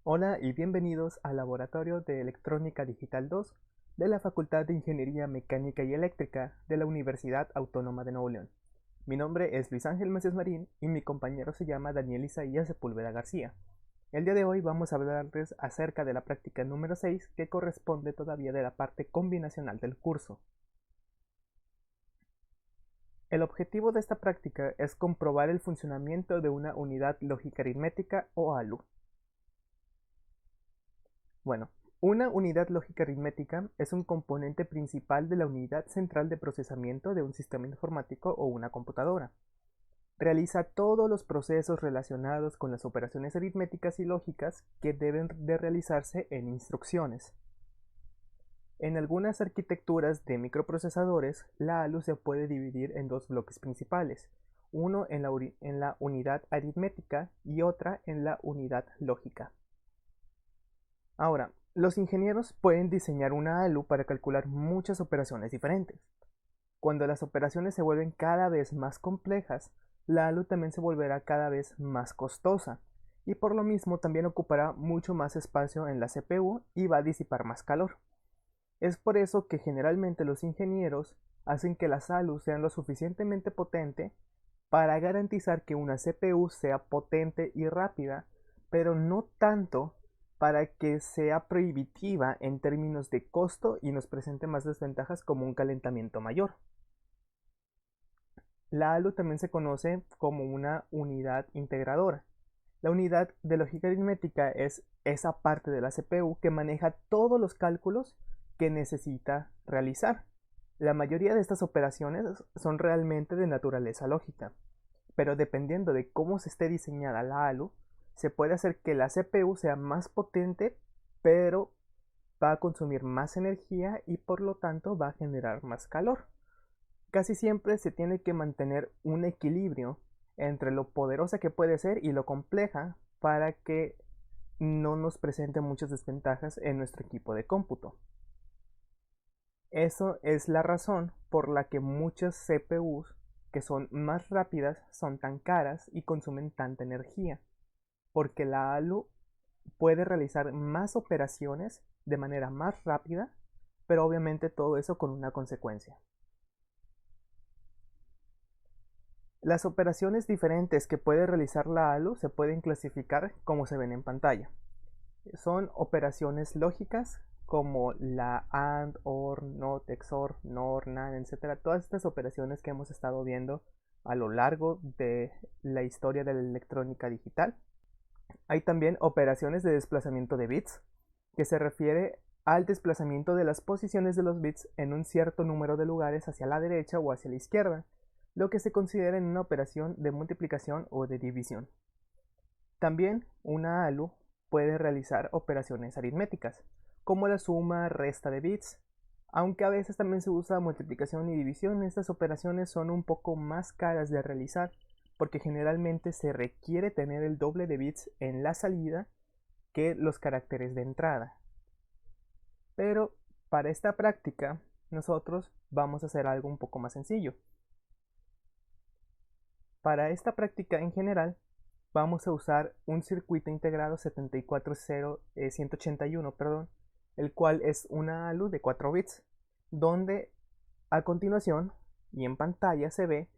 Hola y bienvenidos al Laboratorio de Electrónica Digital 2 de la Facultad de Ingeniería Mecánica y Eléctrica de la Universidad Autónoma de Nuevo León. Mi nombre es Luis Ángel Macías Marín y mi compañero se llama Daniel Isaías Sepúlveda García. El día de hoy vamos a hablarles acerca de la práctica número 6 que corresponde todavía de la parte combinacional del curso. El objetivo de esta práctica es comprobar el funcionamiento de una unidad lógica aritmética o ALU. Bueno, una unidad lógica aritmética es un componente principal de la unidad central de procesamiento de un sistema informático o una computadora. Realiza todos los procesos relacionados con las operaciones aritméticas y lógicas que deben de realizarse en instrucciones. En algunas arquitecturas de microprocesadores, la ALU se puede dividir en dos bloques principales, uno en la unidad aritmética y otra en la unidad lógica. Ahora, los ingenieros pueden diseñar una ALU para calcular muchas operaciones diferentes. Cuando las operaciones se vuelven cada vez más complejas, la ALU también se volverá cada vez más costosa y por lo mismo también ocupará mucho más espacio en la CPU y va a disipar más calor. Es por eso que generalmente los ingenieros hacen que las ALU sean lo suficientemente potente para garantizar que una CPU sea potente y rápida, pero no tanto para que sea prohibitiva en términos de costo y nos presente más desventajas como un calentamiento mayor. La ALU también se conoce como una unidad integradora. La unidad de lógica aritmética es esa parte de la CPU que maneja todos los cálculos que necesita realizar. La mayoría de estas operaciones son realmente de naturaleza lógica, pero dependiendo de cómo se esté diseñada la ALU, se puede hacer que la CPU sea más potente, pero va a consumir más energía y por lo tanto va a generar más calor. Casi siempre se tiene que mantener un equilibrio entre lo poderosa que puede ser y lo compleja para que no nos presente muchas desventajas en nuestro equipo de cómputo. Eso es la razón por la que muchas CPUs que son más rápidas son tan caras y consumen tanta energía, porque la ALU puede realizar más operaciones de manera más rápida, pero obviamente todo eso con una consecuencia. Las operaciones diferentes que puede realizar la ALU se pueden clasificar como se ven en pantalla. Son operaciones lógicas como la AND, OR, NOT, XOR, NOR, NAND, etc. Todas estas operaciones que hemos estado viendo a lo largo de la historia de la electrónica digital. Hay también operaciones de desplazamiento de bits, que se refiere al desplazamiento de las posiciones de los bits en un cierto número de lugares hacia la derecha o hacia la izquierda, lo que se considera en una operación de multiplicación o de división. También una ALU puede realizar operaciones aritméticas, como la suma, resta de bits, aunque a veces también se usa multiplicación y división. Estas operaciones son un poco más caras de realizar, porque generalmente se requiere tener el doble de bits en la salida que los caracteres de entrada. Pero para esta práctica, nosotros vamos a hacer algo un poco más sencillo. Para esta práctica en general, vamos a usar un circuito integrado 74181, el cual es una ALU de 4 bits, donde a continuación y en pantalla se ve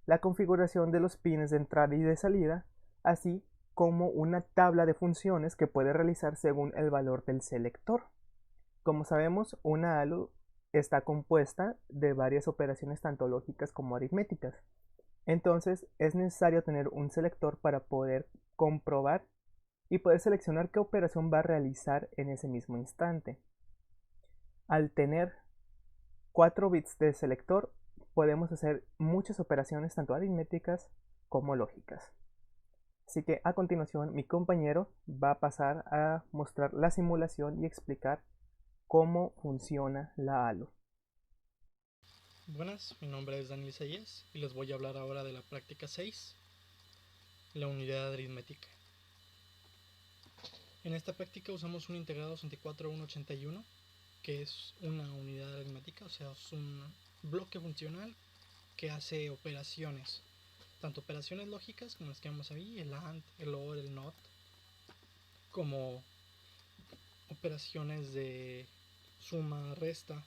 la configuración de los pines de entrada y de salida, así como una tabla de funciones que puede realizar según el valor del selector. Como sabemos, una ALU está compuesta de varias operaciones tanto lógicas como aritméticas. Entonces es necesario tener un selector para poder comprobar y poder seleccionar qué operación va a realizar en ese mismo instante. Al tener 4 bits de selector, podemos hacer muchas operaciones tanto aritméticas como lógicas. Así que a continuación mi compañero va a pasar a mostrar la simulación y explicar cómo funciona la ALU. Buenas, mi nombre es Daniel Sayes y les voy a hablar ahora de la práctica 6, la unidad aritmética. En esta práctica usamos un integrado 64181, que es una unidad aritmética, o sea, es un bloque funcional que hace operaciones, tanto operaciones lógicas como las que vemos ahí, el AND, el OR, el NOT, como operaciones de suma, resta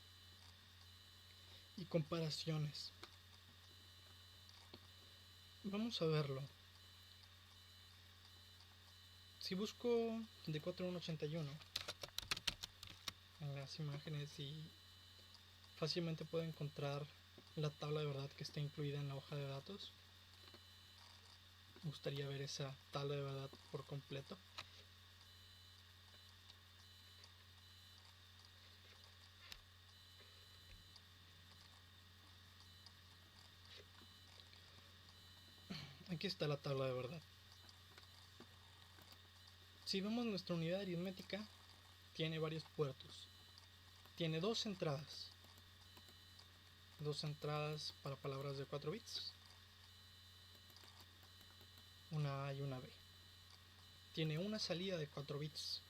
y comparaciones. Vamos a verlo. Si busco 24181 en las imágenes y fácilmente puedo encontrar la tabla de verdad que está incluida en la hoja de datos. Me gustaría ver esa tabla de verdad por completo. Aquí está la tabla de verdad. Si vemos nuestra unidad aritmética, tiene varios puertos. Tiene dos entradas para palabras de 4 bits, una A y una B. Tiene una salida de 4 bits.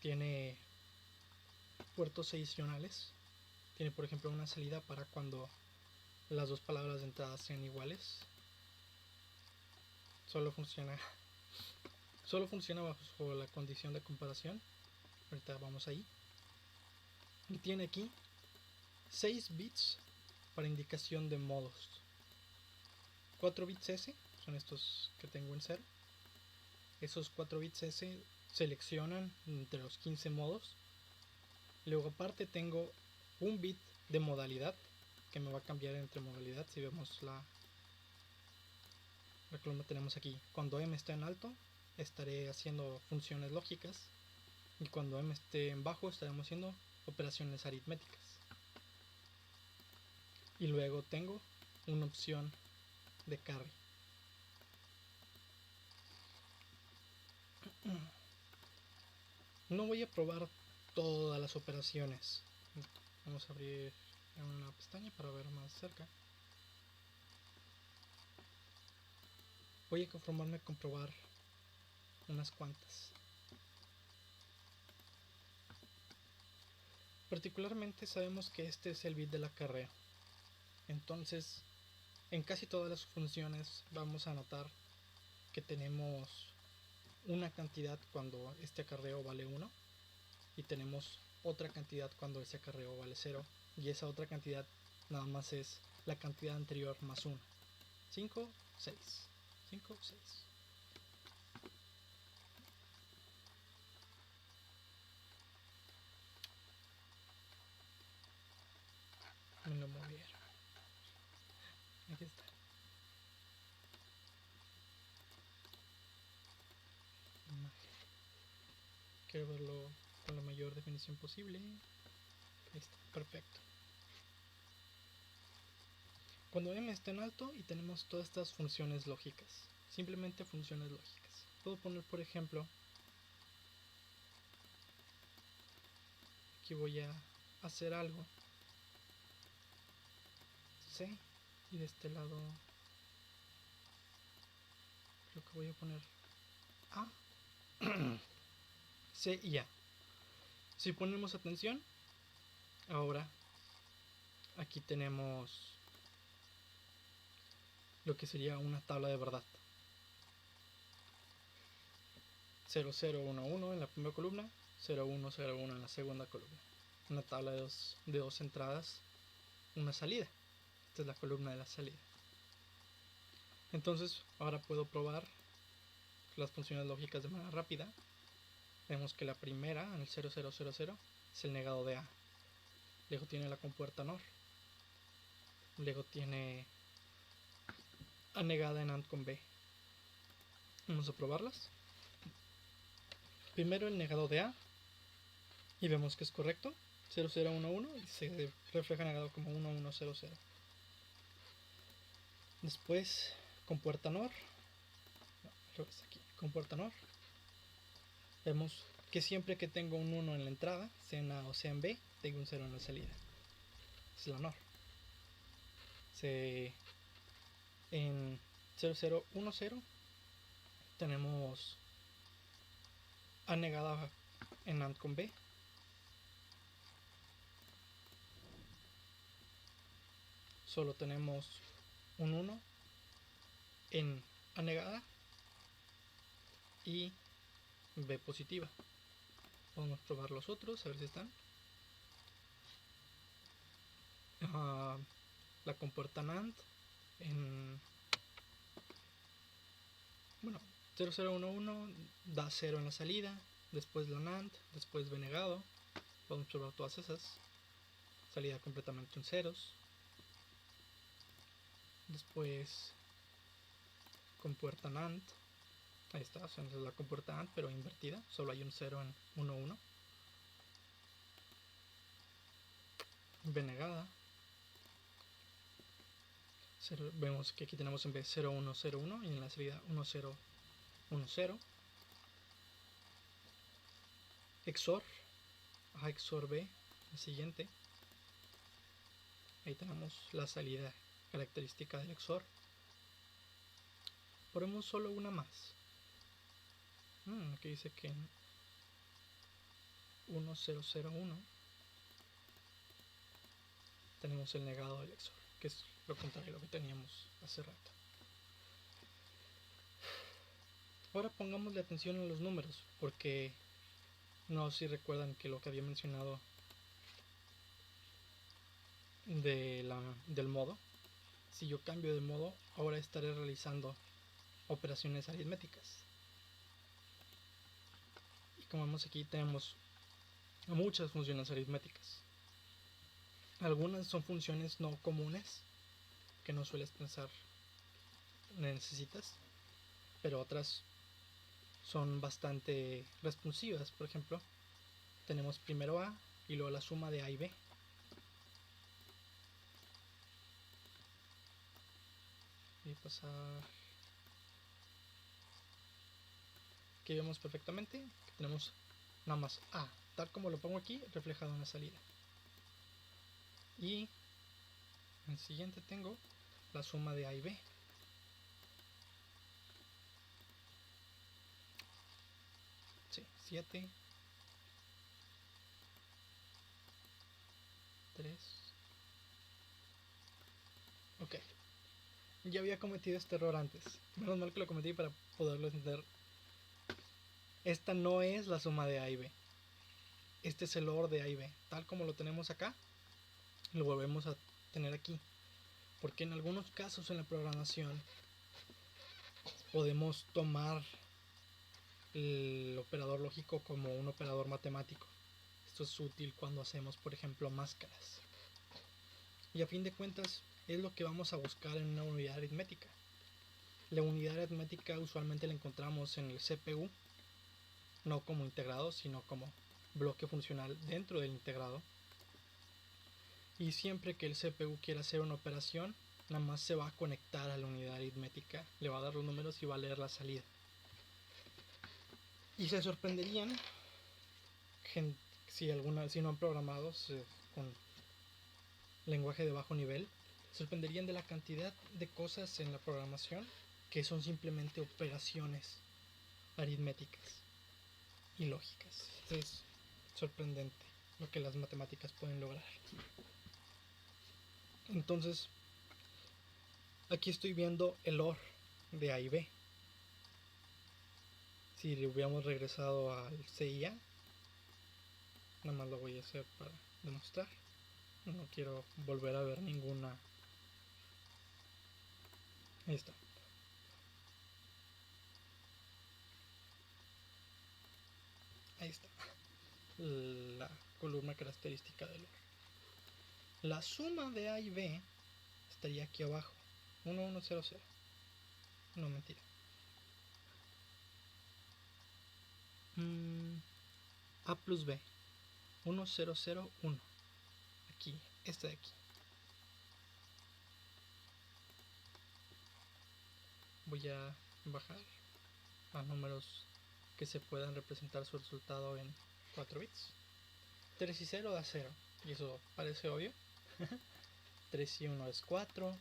Tiene puertos adicionales. Tiene, por ejemplo, una salida para cuando las dos palabras de entrada sean iguales. Solo funciona bajo la condición de comparación. Ahorita vamos ahí. Y tiene aquí 6 bits para indicación de modos. 4 bits S son estos que tengo en 0. Esos 4 bits S seleccionan entre los 15 modos. Luego aparte tengo un bit de modalidad que me va a cambiar entre modalidad. Si vemos la columna tenemos aquí, cuando M está en alto estaré haciendo funciones lógicas y cuando M esté en bajo estaremos haciendo operaciones aritméticas. Y luego tengo una opción de carry. No voy a probar todas las operaciones. Vamos a abrir una pestaña para ver más cerca. Voy a conformarme con probar unas cuantas. Particularmente sabemos que este es el bit del acarreo. Entonces, en casi todas las funciones vamos a notar que tenemos una cantidad cuando este acarreo vale 1 y tenemos otra cantidad cuando ese acarreo vale 0, y esa otra cantidad nada más es la cantidad anterior más 1. 5, 6. 5, 6. Me lo movieron. Aquí está. Quiero verlo con la mayor definición posible. Ahí está, perfecto. Cuando M está en alto y tenemos todas estas funciones lógicas, simplemente funciones lógicas. Puedo poner, por ejemplo, aquí voy a hacer algo C y de este lado creo que voy a poner A. C y A. Si ponemos atención, ahora aquí tenemos lo que sería una tabla de verdad. 0011 en la primera columna, 0101 en la segunda columna. Una tabla de dos entradas, una salida. Esta es la columna de la salida. Entonces ahora puedo probar las funciones lógicas de manera rápida. Vemos que la primera, en el 0000, es el negado de A. Luego tiene la compuerta NOR. Luego tiene A negada en AND con B. Vamos a probarlas. Primero el negado de A. Y vemos que es correcto. 0011 y se refleja negado como 1100. Después compuerta NOR. No, aquí, compuerta NOR. Vemos que siempre que tengo un 1 en la entrada, sea en A o sea en B, tengo un 0 en la salida. Es la NOR. En 0010 tenemos A negada en AND con B. Solo tenemos un 1 en A negada y B positiva. Podemos probar los otros, a ver si están. La compuerta NAND en... Bueno, 0011 da 0 en la salida, después la NAND, después B negado. Podemos probar todas esas. Salida completamente en ceros. Después compuerta NAND. Ahí está, o sea, es la compuerta AND pero invertida. Solo hay un 0 en 1, 1. B negada. Vemos que aquí tenemos en B 0, 1, 0, 1 y en la salida 1, 0, 1, 0. XOR. XOR B, el siguiente. Ahí tenemos la salida característica del XOR. Ponemos solo una más. Aquí dice que en 1001 tenemos el negado del XOR, que es lo contrario a lo que teníamos hace rato. Ahora pongámosle atención a los números, porque no sé si recuerdan que lo que había mencionado del modo, si yo cambio de modo, ahora estaré realizando operaciones aritméticas. Y como vemos aquí tenemos muchas funciones aritméticas. Algunas son funciones no comunes que no sueles pensar necesitas, pero otras son bastante responsivas. Por ejemplo, tenemos primero A y luego la suma de A y B. Voy a pasar. Aquí vemos perfectamente que tenemos nada más A, tal como lo pongo aquí, reflejado en la salida. Y en el siguiente tengo la suma de A y B. Sí, 7, 3. Ok. Ya había cometido este error antes. Menos mal que lo cometí para poderlo entender. Esta no es la suma de A y B. Este es el OR de A y B. Tal como lo tenemos acá, lo volvemos a tener aquí. Porque en algunos casos en la programación podemos tomar el operador lógico como un operador matemático. Esto es útil cuando hacemos, por ejemplo, máscaras. Y a fin de cuentas es lo que vamos a buscar en una unidad aritmética. La unidad aritmética usualmente la encontramos en el CPU, no como integrado, sino como bloque funcional dentro del integrado. Y siempre que el CPU quiera hacer una operación, nada más se va a conectar a la unidad aritmética, le va a dar los números y va a leer la salida. Y se sorprenderían si no han programado con lenguaje de bajo nivel, se sorprenderían de la cantidad de cosas en la programación que son simplemente operaciones aritméticas y lógicas. Es sorprendente lo que las matemáticas pueden lograr. Entonces, aquí estoy viendo el OR de A y B. Si le hubiéramos regresado al CIA, nada más lo voy a hacer para demostrar. No quiero volver a ver ninguna. Ahí está. Ahí está. La columna característica del OR. La suma de A y B estaría aquí abajo. 1100. No, mentira. A plus B. 1001. Aquí. Esta de aquí. Voy a bajar a números que se puedan representar su resultado en 4 bits. 3 y 0 da 0. Y eso parece obvio. 3 y 1 es 4.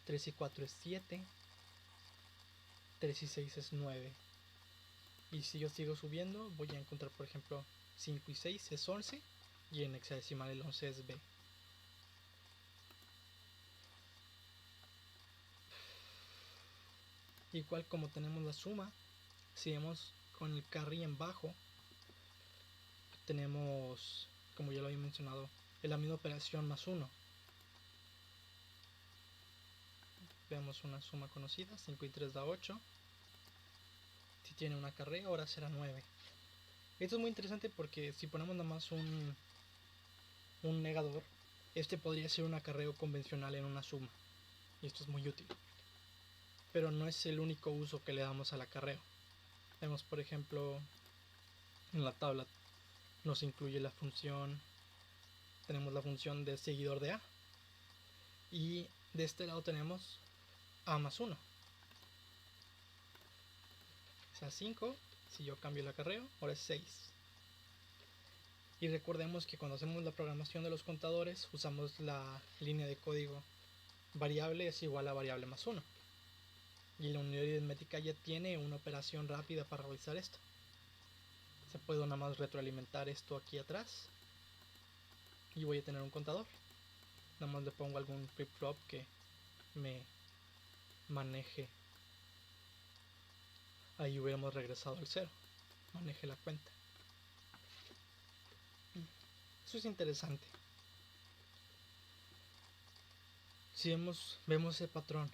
3 y 4 es 7. 3 y 6 es 9. Y si yo sigo subiendo, voy a encontrar, por ejemplo, 5 y 6 es 11. Y en hexadecimal el 11 es B. Igual como tenemos la suma, si vemos con el carry en bajo, tenemos, como ya lo había mencionado, la misma operación más 1. Veamos una suma conocida, 5 y 3 da 8. Si tiene un acarreo, ahora será 9. Esto es muy interesante porque si ponemos nada más un negador, este podría ser un acarreo convencional en una suma. Y esto es muy útil. Pero no es el único uso que le damos al acarreo. Vemos, por ejemplo, en la tabla nos incluye la función, tenemos la función de seguidor de A. Y de este lado tenemos A más 1. O sea, 5, si yo cambio el acarreo, ahora es 6. Y recordemos que cuando hacemos la programación de los contadores, usamos la línea de código variable es igual a variable más 1. Y la unidad aritmética ya tiene una operación rápida para realizar esto. Se puede nada más retroalimentar esto aquí atrás. Y voy a tener un contador. Nada más le pongo algún flip-flop que me maneje. Ahí hubiéramos regresado al 0. Maneje la cuenta. Eso es interesante. Si vemos ese patrón.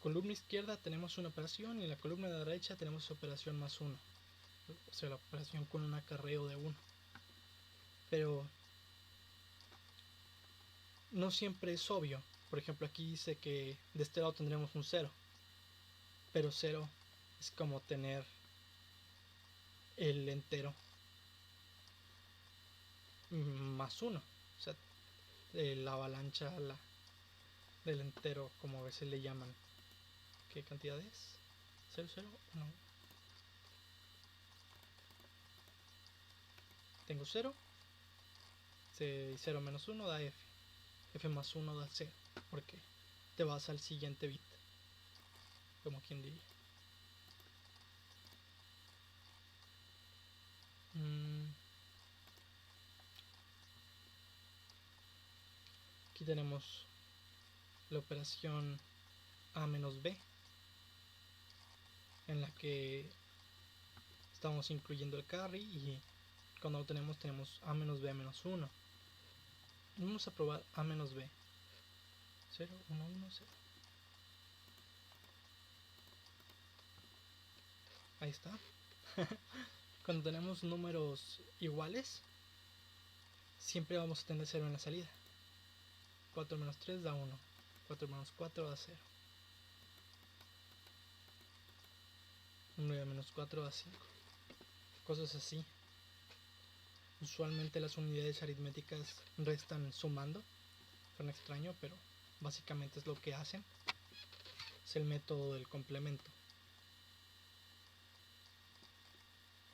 Columna izquierda tenemos una operación y en la columna de la derecha tenemos operación más 1. O sea, la operación con un acarreo de 1. Pero no siempre es obvio. Por ejemplo, aquí dice que de este lado tendremos un 0. Pero 0 es como tener el entero más 1. O sea, la avalancha del entero, como a veces le llaman. ¿Qué cantidad es? 0, 0, 1. Tengo 0. 0 menos 1 da f. F más 1 da 0. Porque te vas al siguiente bit. Como quien diría. Aquí tenemos la operación A menos B, en la que estamos incluyendo el carry y cuando lo tenemos A menos B menos 1. Vamos a probar A menos B. 0, 1, 1, 0. Ahí está. Cuando tenemos números iguales, siempre vamos a tener 0 en la salida. 4 menos 3 da 1. 4 menos 4 da 0. 9 menos 4 da 5. Cosas así. Usualmente las unidades aritméticas restan sumando. Suena extraño, pero básicamente es lo que hacen. Es el método del complemento.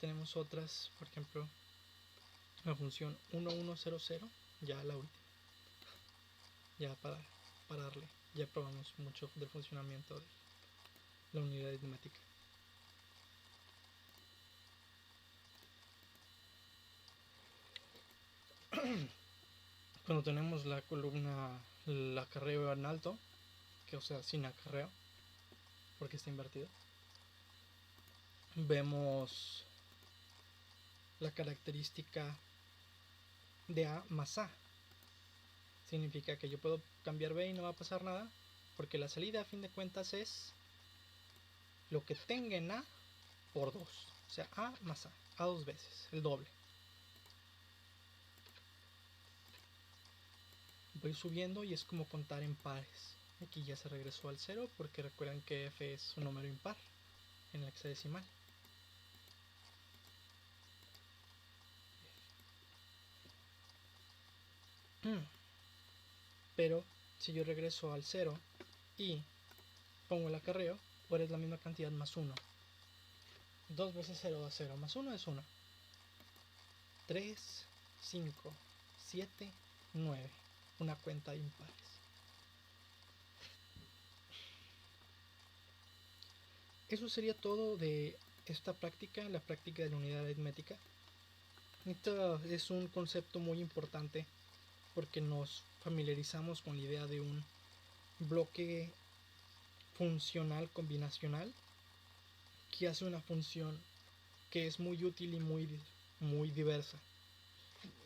Tenemos otras, por ejemplo, la función 1100, ya la última. Ya para darle. Ya probamos mucho del funcionamiento de la unidad aritmética. Cuando tenemos la columna, el acarreo en alto, que o sea sin acarreo, porque está invertido, vemos la característica de A más A. Significa que yo puedo cambiar B y no va a pasar nada, porque la salida a fin de cuentas es lo que tenga en A por 2. O sea, A más A dos veces, el doble. Voy subiendo y es como contar en pares. Aquí ya se regresó al 0 porque recuerden que f es un número impar en el hexadecimal. Pero si yo regreso al 0 y pongo el acarreo, ahora es la misma cantidad más 1. 2 veces 0 da 0, más 1 es 1. 3, 5, 7, 9. Una cuenta de impares. Eso sería todo de esta práctica, la práctica de la unidad aritmética. Esto es un concepto muy importante porque nos familiarizamos con la idea de un bloque funcional combinacional que hace una función que es muy útil y muy muy diversa.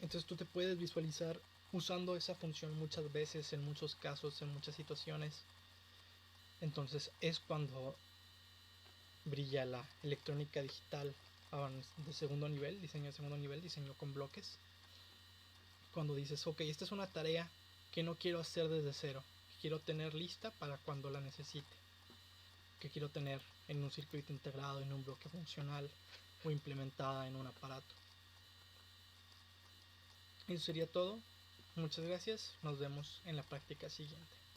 Entonces tú te puedes visualizar usando esa función muchas veces, en muchos casos, en muchas situaciones. Entonces es cuando brilla la electrónica digital de segundo nivel, diseño de segundo nivel, diseño con bloques. Cuando dices, ok, esta es una tarea que no quiero hacer desde cero, que quiero tener lista para cuando la necesite, que quiero tener en un circuito integrado, en un bloque funcional o implementada en un aparato. Eso sería todo. Muchas gracias. Nos vemos en la práctica siguiente.